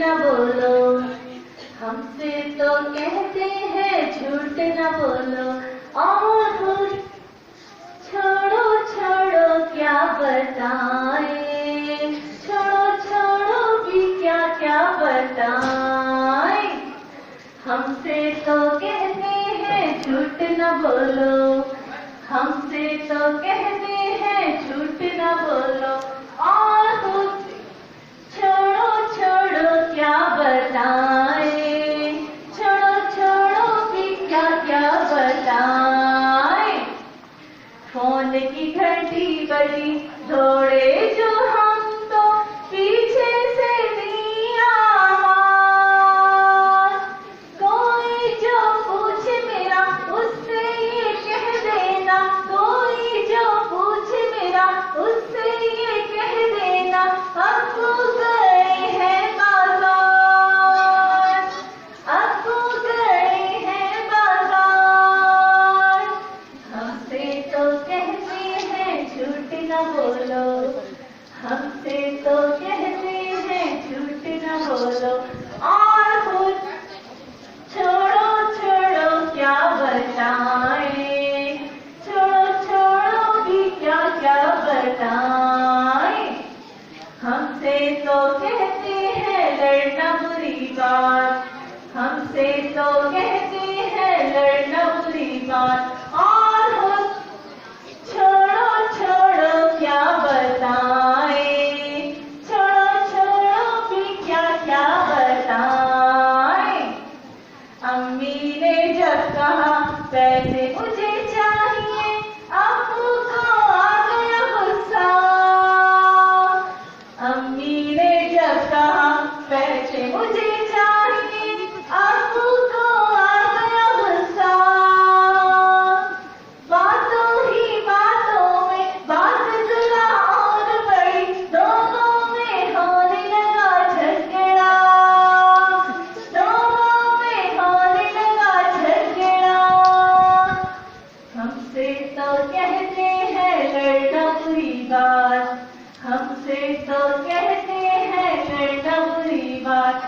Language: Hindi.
न बोलो, हमसे तो कहते हैं झूठ न बोलो। और छोड़ो छोड़ो क्या बताएं, छोड़ो छोड़ो भी क्या क्या बताएं। हमसे तो कहते हैं झूठ न बोलो, हमसे तो कहते हैं झूठ न बोलो। और छोड़ो छोड़ो क्या बताएं, छोड़ो छोड़ो भी क्या क्या बताएं। फोन की घंटी बजी, दौड़े जो हम तो पीछे से दिया आवाज। कोई जो पूछे मेरा उससे ये कह देना, कोई जो पूछे मेरा उससे ये कह देना, अब्बू गए हैं बाजार, अब्बू गए हैं बाजार। हमसे तो कहते हैं झूठ न बोलो, हमसे तो कहते हैं झूठ न बोलो। और छोड़ो छोड़ो क्या बताएं, छोड़ो छोड़ो भी क्या क्या बताएं। हमसे तो कहते हैं लड़ना बुरी बात, हमसे तो कहते हैं लड़ना बुरी बात। और छोड़ो छोड़ो क्या बताएं, छोड़ो छोड़ो भी क्या क्या बताएं। अम्मी ने जब कहा पैसे मुझे चाहिए, अब्बू को आ गया गुस्सा। अम्मी ने जब कहा पैसे मुझे चाहिए, अब्बू को आ गया गुस्सा। बातों ही बातों में बात जरा और बढ़ी, दोनों में होने लगा झगड़ा, दोनों में होने लगा झगड़ा। हमसे तो कहते हैं लड़ना बुरी बात, हमसे तो कहते हैं लड़ना बुरी बात।